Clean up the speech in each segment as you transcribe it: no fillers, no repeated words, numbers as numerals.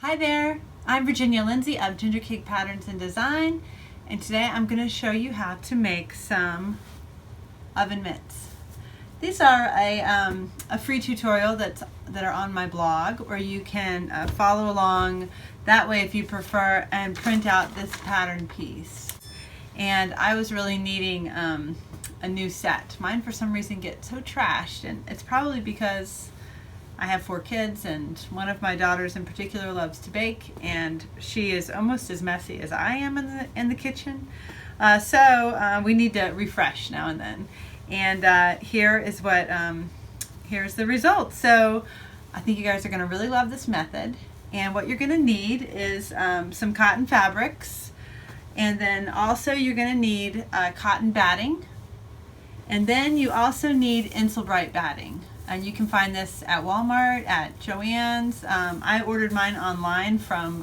Hi there, I'm Virginia Lindsay of Ginger Cake Patterns and Design, and today I'm going to show you how to make some oven mitts. These are a free tutorial that are on my blog, or you can follow along that way if you prefer and print out this pattern piece. And I was really needing a new set. Mine for some reason gets so trashed, and it's probably because I have 4 kids, and one of my daughters in particular loves to bake, and she is almost as messy as I am in the kitchen. So we need to refresh now and then. And here's the result. So I think you guys are going to really love this method. And what you're going to need is some cotton fabrics, and then also you're going to need cotton batting, and then you also need Insulbright batting. And you can find this at Walmart, at Joann's. I ordered mine online from,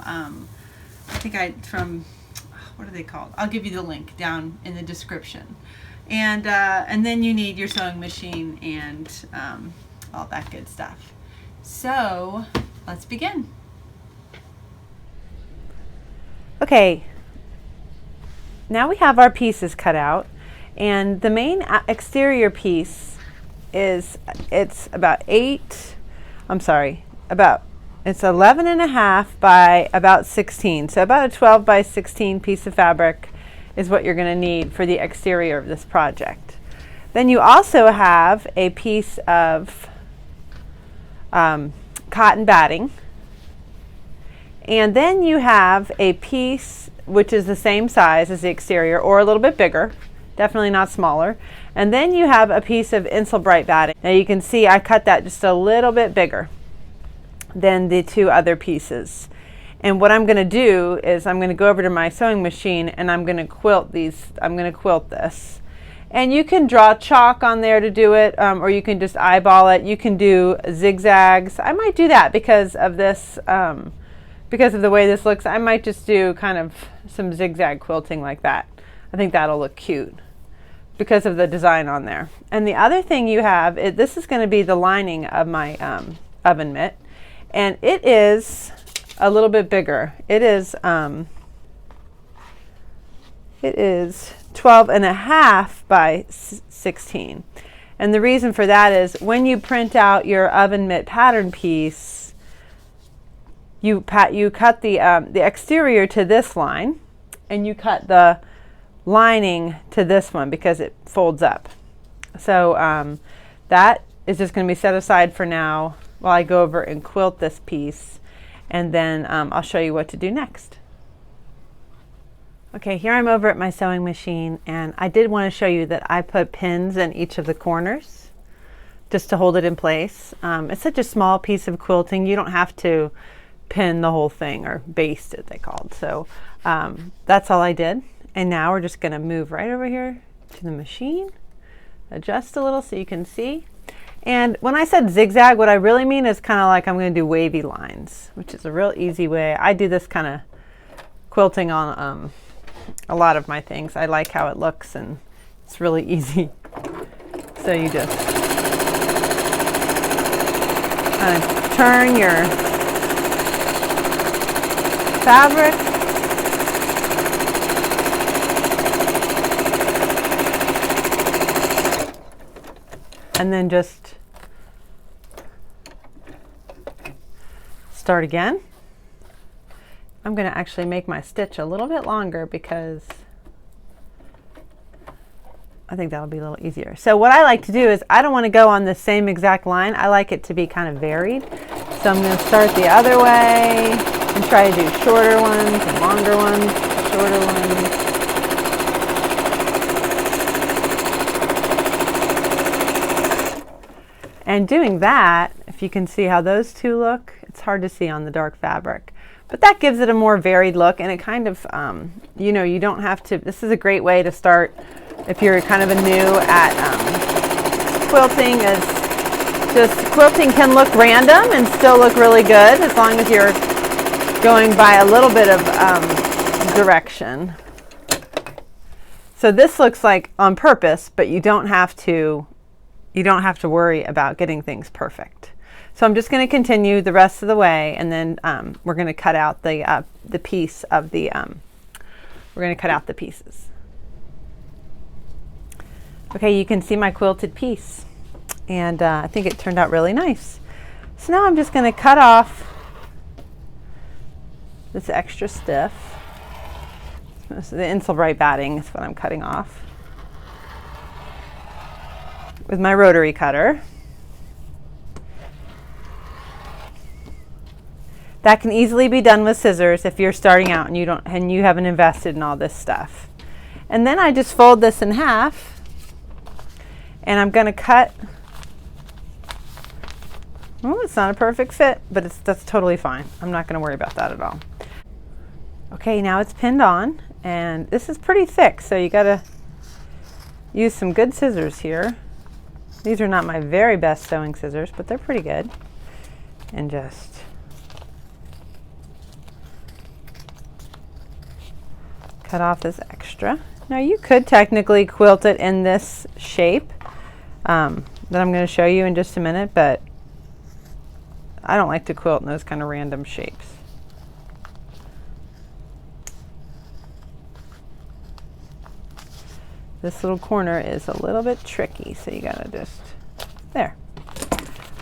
what are they called? I'll give you the link down in the description. And then you need your sewing machine and all that good stuff. So let's begin. Okay, now we have our pieces cut out, and the main exterior piece it's 11 and a half by about 16. So about a 12 by 16 piece of fabric is what you're going to need for the exterior of this project. Then you also have a piece of cotton batting, and then you have a piece which is the same size as the exterior or a little bit bigger, definitely not smaller. And then you have a piece of Insulbright batting. Now you can see I cut that just a little bit bigger than the 2 other pieces. And what I'm going to do is I'm going to go over to my sewing machine and I'm going to quilt these. I'm going to quilt this. And you can draw chalk on there to do it, or you can just eyeball it. You can do zigzags. I might do that because of this, because of the way this looks. I might just do kind of some zigzag quilting like that. I think that'll look cute because of the design on there. And the other thing you have, this is going to be the lining of my oven mitt, and it is a little bit bigger. It is 12 and a half by 16. And the reason for that is when you print out your oven mitt pattern piece, you cut the exterior to this line, and you cut the lining to this one because it folds up. So that is just going to be set aside for now while I go over and quilt this piece, and then I'll show you what to do next. Okay, here I'm over at my sewing machine, and I did want to show you that I put pins in each of the corners just to hold it in place. It's such a small piece of quilting, you don't have to pin the whole thing, or baste it they called. So that's all I did. And now we're just going to move right over here to the machine, adjust a little so you can see. And when I said zigzag, what I really mean is kind of like I'm going to do wavy lines, which is a real easy way. I do this kind of quilting on a lot of my things. I like how it looks, and it's really easy. So you just kind of turn your fabric, and then just start again. I'm going to actually make my stitch a little bit longer because I think that'll be a little easier. So what I like to do is I don't want to go on the same exact line. I like it to be kind of varied. So I'm going to start the other way and try to do shorter ones and longer ones, shorter ones. And doing that, if you can see how those 2 look, it's hard to see on the dark fabric, but that gives it a more varied look, and it kind of, you know, you don't have to, this is a great way to start if you're kind of a new at quilting. Is just quilting can look random and still look really good as long as you're going by a little bit of direction. So this looks like on purpose, but you don't have to worry about getting things perfect. So I'm just going to continue the rest of the way, and then we're going to cut out the piece of the, we're going to cut out the pieces. Okay, you can see my quilted piece, and I think it turned out really nice. So now I'm just going to cut off this extra stiff. So the insel-bright batting is what I'm cutting off with my rotary cutter. That can easily be done with scissors if you're starting out and you haven't invested in all this stuff. And then I just fold this in half, and I'm going to cut. Well, it's not a perfect fit, but that's totally fine. I'm not going to worry about that at all. Okay, now it's pinned on, and this is pretty thick, so you got to use some good scissors here. These are not my very best sewing scissors, but they're pretty good. And just cut off this extra. Now you could technically quilt it in this shape that I'm going to show you in just a minute, but I don't like to quilt in those kind of random shapes. This little corner is a little bit tricky, so you gotta just, there.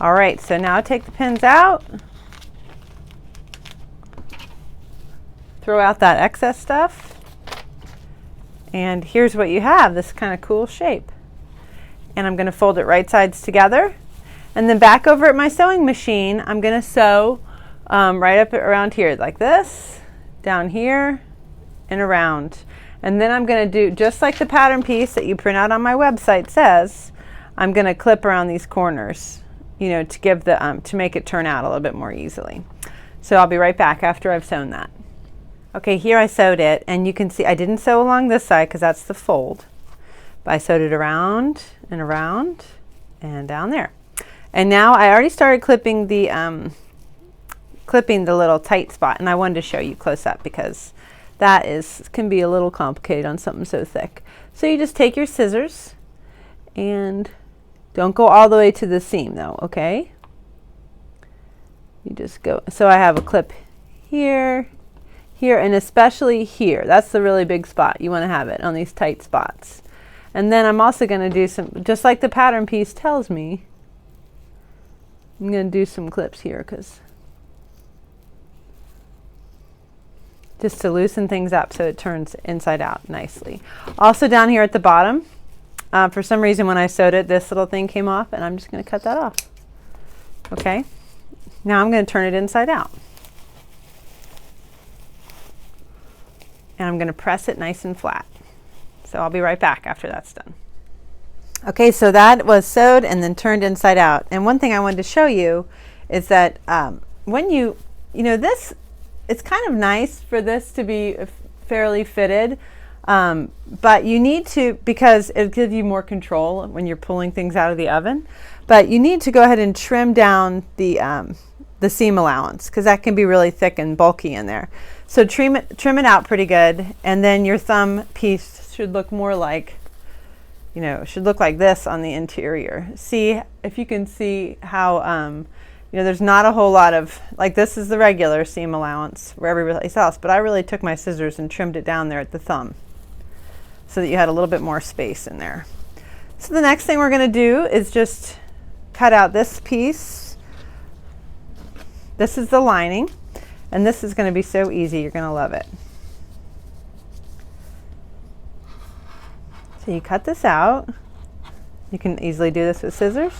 All right, so now take the pins out. Throw out that excess stuff. And here's what you have, this kind of cool shape. And I'm gonna fold it right sides together. And then back over at my sewing machine, I'm gonna sew right up around here, like this, down here, and around. And then I'm going to do, just like the pattern piece that you print out on my website says, I'm going to clip around these corners, you know, to give the, to make it turn out a little bit more easily. So I'll be right back after I've sewn that. Okay, here I sewed it, and you can see I didn't sew along this side because that's the fold, but I sewed it around and down there. And now I already started clipping the little tight spot, and I wanted to show you close up because that can be a little complicated on something so thick. So you just take your scissors, and don't go all the way to the seam though, okay? You just go, so I have a clip here, here, and especially here. That's the really big spot. You want to have it on these tight spots. And then I'm also going to do some, just like the pattern piece tells me, I'm going to do some clips here because just to loosen things up so it turns inside out nicely. Also down here at the bottom, for some reason when I sewed it, this little thing came off, and I'm just going to cut that off. Okay, now I'm going to turn it inside out. And I'm going to press it nice and flat. So I'll be right back after that's done. Okay, so that was sewed and then turned inside out. And one thing I wanted to show you is that when you know this, it's kind of nice for this to be fairly fitted, but you need to, because it gives you more control when you're pulling things out of the oven, but you need to go ahead and trim down the seam allowance because that can be really thick and bulky in there. So trim it out pretty good, and then your thumb piece should look more like, you know, should look like this on the interior. See if you can see how you know, there's not a whole lot of, like this is the regular seam allowance for every place else, but I really took my scissors and trimmed it down there at the thumb so that you had a little bit more space in there. So the next thing we're going to do is just cut out this piece. This is the lining, and this is going to be so easy. You're going to love it. So you cut this out. You can easily do this with scissors.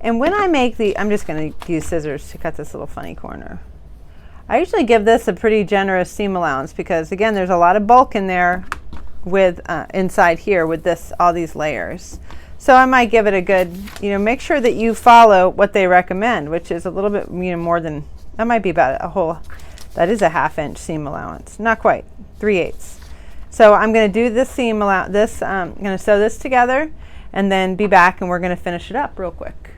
And when I make I'm just going to use scissors to cut this little funny corner. I usually give this a pretty generous seam allowance because, again, there's a lot of bulk in there with inside here with all these layers. So I might give it a good, you know, make sure that you follow what they recommend, which is a little bit, you know, more than, that might be about a whole, that is a 1/2 inch seam allowance. Not quite, 3/8. So I'm going to do this seam allowance, I'm going to sew this together and then be back, and we're going to finish it up real quick.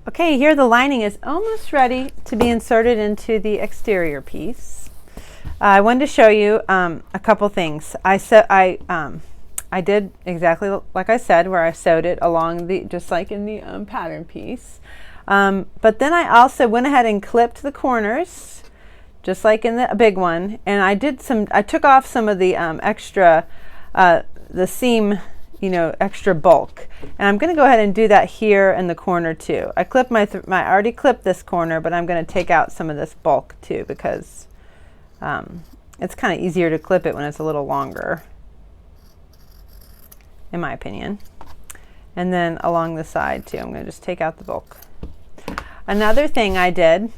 Okay, here the lining is almost ready to be inserted into the exterior piece. I wanted to show you a couple things. I did exactly like I said, where I sewed it along the, just like in the pattern piece. But then I also went ahead and clipped the corners, just like in the big one. And I took off some of the extra, the seam, you know, extra bulk. And I'm going to go ahead and do that here in the corner too. I clipped I already clipped this corner, but I'm going to take out some of this bulk too, because it's kind of easier to clip it when it's a little longer, in my opinion. And then along the side too, I'm going to just take out the bulk. Another thing I did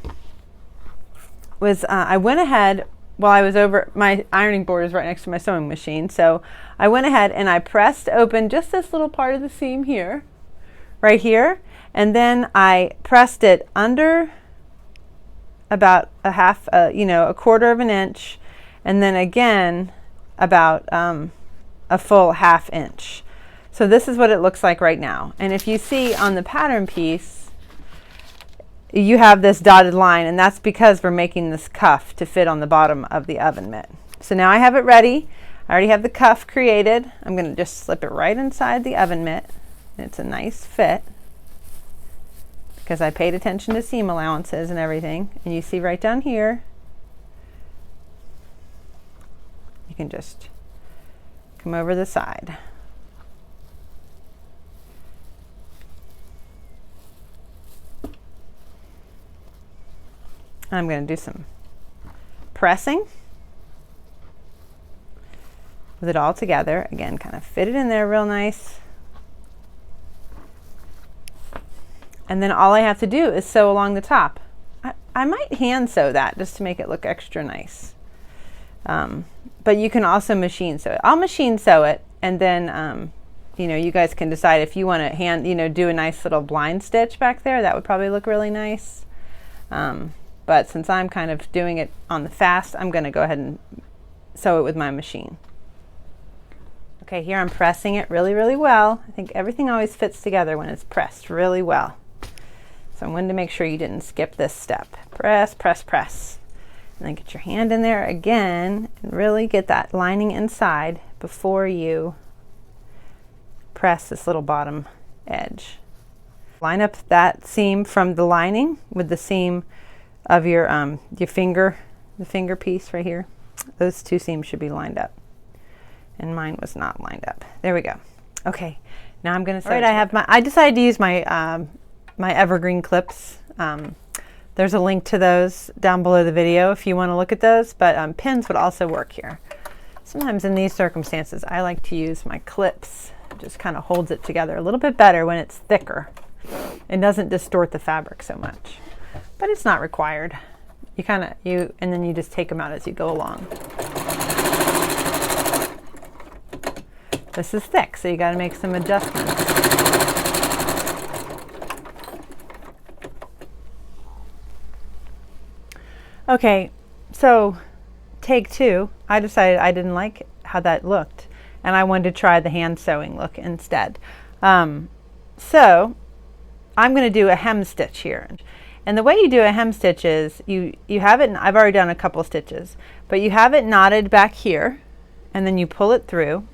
was I went ahead, while I was over, my ironing board is right next to my sewing machine, so I went ahead and I pressed open just this little part of the seam here, right here, and then I pressed it under about a quarter of an inch, and then again about a full ½ inch. So this is what it looks like right now. And if you see on the pattern piece, you have this dotted line, and that's because we're making this cuff to fit on the bottom of the oven mitt. So now I have it ready. I already have the cuff created. I'm going to just slip it right inside the oven mitt. It's a nice fit because I paid attention to seam allowances and everything. And you see right down here, you can just come over the side. I'm going to do some pressing with it all together. Again, kind of fit it in there real nice. And then all I have to do is sew along the top. I might hand sew that just to make it look extra nice. But you can also machine sew it. I'll machine sew it, and then you guys can decide if you want to do a nice little blind stitch back there. That would probably look really nice. But since I'm kind of doing it on the fast, I'm going to go ahead and sew it with my machine. Okay, here I'm pressing it really, really well. I think everything always fits together when it's pressed really well. So I wanted to make sure you didn't skip this step. Press, press, press. And then get your hand in there again and really get that lining inside before you press this little bottom edge. Line up that seam from the lining with the seam of your finger, the finger piece right here. Those two seams should be lined up. And mine was not lined up. There we go. Okay, now I'm going to sew. All right, I decided to use my my evergreen clips. There's a link to those down below the video if you want to look at those, but pins would also work here. Sometimes in these circumstances, I like to use my clips. It just kind of holds it together a little bit better when it's thicker. It doesn't distort the fabric so much. But it's not required. And then you just take them out as you go along. This is thick, so you got to make some adjustments. Okay, so take two. I decided I didn't like how that looked, and I wanted to try the hand sewing look instead. So I'm going to do a hem stitch here. And the way you do a hem stitch is you have it, I've already done a couple stitches, but you have it knotted back here, and then you pull it through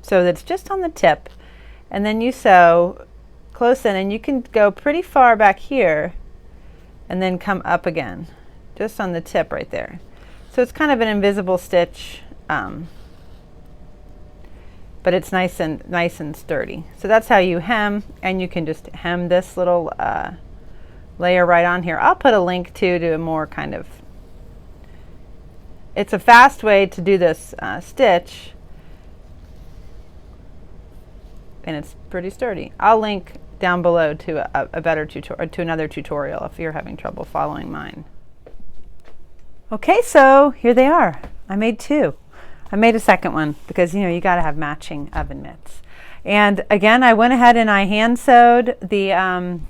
so that it's just on the tip, and then you sew close in, and you can go pretty far back here and then come up again, just on the tip right there. So it's kind of an invisible stitch, but it's nice and sturdy. So that's how you hem, and you can just hem this little layer right on here. I'll put a link to a more kind of, it's a fast way to do this stitch, and it's pretty sturdy. I'll link down below to a better tutorial, to another tutorial if you're having trouble following mine. Okay, so here they are. I made two. I made a second one because you got to have matching oven mitts. And again, I went ahead and I hand sewed the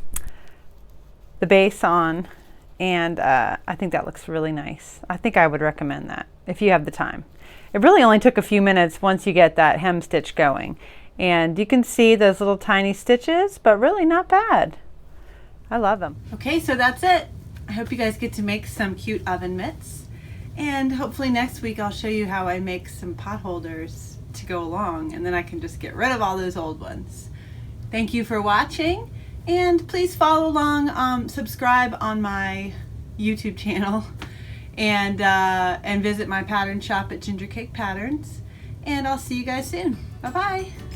base on, and I think that looks really nice. I think I would recommend that if you have the time. It really only took a few minutes once you get that hem stitch going, and you can see those little tiny stitches, but really not bad. I love them. Okay, so that's it. I hope you guys get to make some cute oven mitts, And hopefully next week I'll show you how I make some pot holders to go along, and then I can just get rid of all those old ones. Thank you for watching, and please follow along, subscribe on my YouTube channel, and visit my pattern shop at Ginger Cake Patterns. And I'll see you guys soon. Bye-bye.